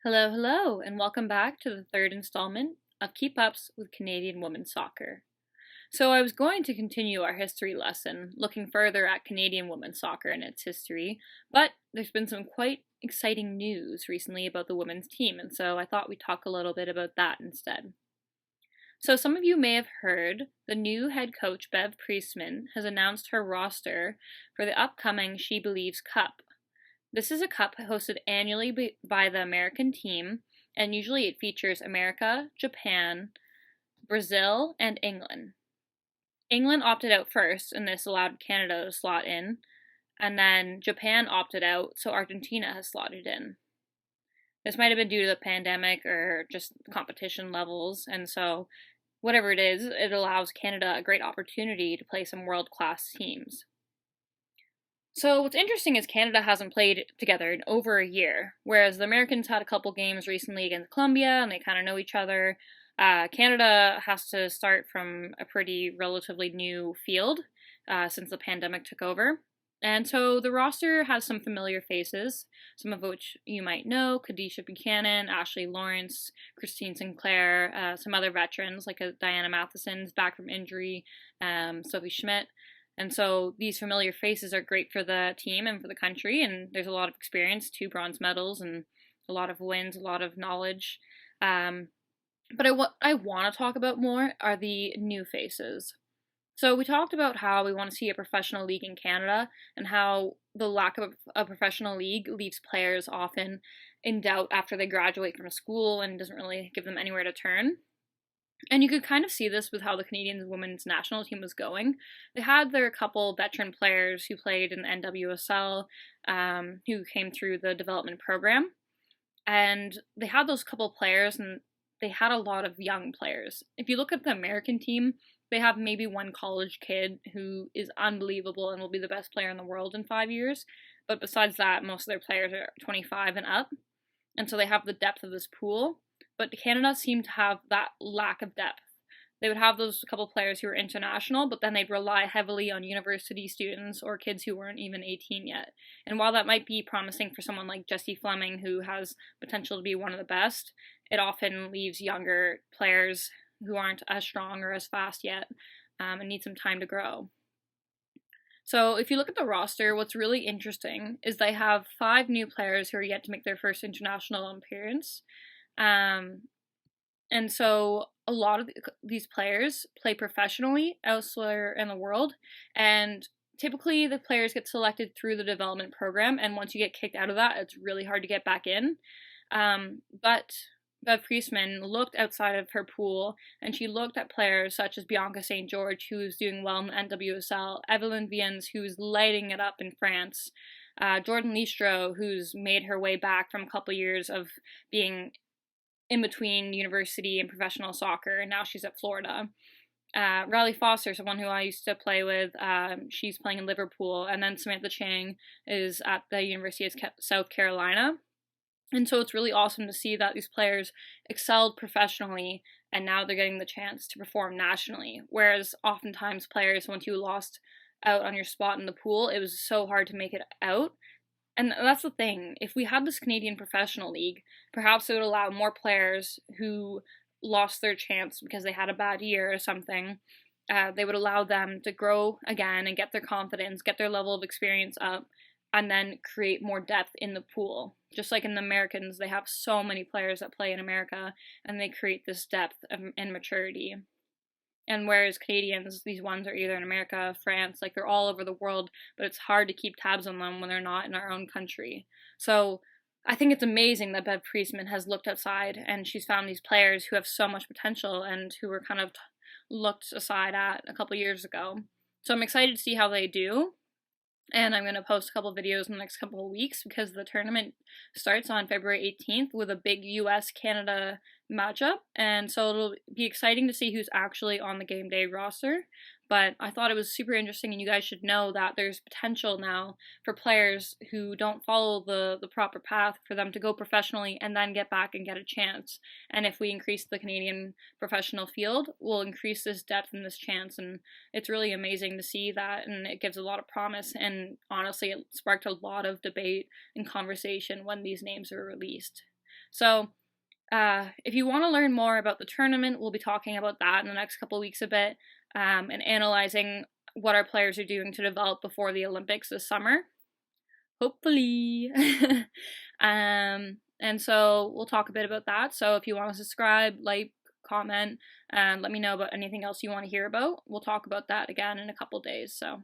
Hello, hello, and welcome back to the third installment of Keep Ups with Canadian Women's Soccer. So, I was going to continue our history lesson, looking further at Canadian women's soccer and its history, but there's been some quite exciting news recently about the women's team, and so I thought we'd talk a little bit about that instead. So, some of you may have heard the new head coach, Bev Priestman, has announced her roster for the upcoming SheBelieves Cup. This is a cup hosted annually by the American team, and usually it features America, Japan, Brazil, and England. England opted out first, and this allowed Canada to slot in, and then Japan opted out, so Argentina has slotted in. This might have been due to the pandemic or just competition levels, and so whatever it is, it allows Canada a great opportunity to play some world-class teams. So what's interesting is Canada hasn't played together in over a year, whereas the Americans had a couple games recently against Colombia, and they kind of know each other. Canada has to start from a pretty relatively new field since the pandemic took over. And so the roster has some familiar faces, some of which you might know: Kadisha Buchanan, Ashley Lawrence, Christine Sinclair, some other veterans like Diana Matheson's back from injury, Sophie Schmidt. And so these familiar faces are great for the team and for the country, and there's a lot of experience, 2 bronze medals, and a lot of wins, a lot of knowledge. But what I want to talk about more are the new faces. So we talked about how we want to see a professional league in Canada, and how the lack of a professional league leaves players often in doubt after they graduate from school and doesn't really give them anywhere to turn. And you could kind of see this with how the Canadian women's national team was going. They had their couple veteran players who played in the NWSL, who came through the development program. And they had those couple players, and they had a lot of young players. If you look at the American team, they have maybe one college kid who is unbelievable and will be the best player in the world in 5 years. But besides that, most of their players are 25 and up. And so they have the depth of this pool. But Canada seemed to have that lack of depth. They would have those couple players who were international, but then they'd rely heavily on university students or kids who weren't even 18 yet. And while that might be promising for someone like Jessie Fleming, who has potential to be one of the best, it often leaves younger players who aren't as strong or as fast yet and need some time to grow. So if you look at the roster, what's really interesting is they have 5 new players who are yet to make their first international appearance. And so a lot of these players play professionally elsewhere in the world, and typically the players get selected through the development program, and once you get kicked out of that, it's really hard to get back in. But Bev Priestman looked outside of her pool, and she looked at players such as Bianca St. George, who's doing well in the NWSL, Evelyn Viens, who's lighting it up in France, Jordan Listro, who's made her way back from a couple years of being in between university and professional soccer, and now she's at Florida. Riley Foster, someone who I used to play with, she's playing in Liverpool, and then Samantha Chang is at the University of South Carolina. And so it's really awesome to see that these players excelled professionally, and now they're getting the chance to perform nationally. Whereas oftentimes players, once you lost out on your spot in the pool, it was so hard to make it out. And that's the thing. If we had this Canadian Professional League, perhaps it would allow more players who lost their chance because they had a bad year or something. They would allow them to grow again and get their confidence, get their level of experience up, and then create more depth in the pool. Just like in the Americans, they have so many players that play in America, and they create this depth and maturity. And whereas Canadians, these ones are either in America, France, like they're all over the world, but it's hard to keep tabs on them when they're not in our own country. So I think it's amazing that Bev Priestman has looked outside and she's found these players who have so much potential and who were kind of looked aside at a couple years ago. So I'm excited to see how they do. And I'm going to post a couple videos in the next couple of weeks because the tournament starts on February 18th with a big US-Canada matchup. And so it'll be exciting to see who's actually on the game day roster. But I thought it was super interesting, and you guys should know that there's potential now for players who don't follow the proper path for them to go professionally and then get back and get a chance. And if we increase the Canadian professional field, we'll increase this depth and this chance. And it's really amazing to see that, and it gives a lot of promise. And honestly, it sparked a lot of debate and conversation when these names were released. So if you want to learn more about the tournament, we'll be talking about that in the next couple weeks a bit, and analyzing what our players are doing to develop before the Olympics this summer. Hopefully. And so we'll talk a bit about that. So if you want to subscribe, like, comment, and let me know about anything else you want to hear about. We'll talk about that again in a couple days. So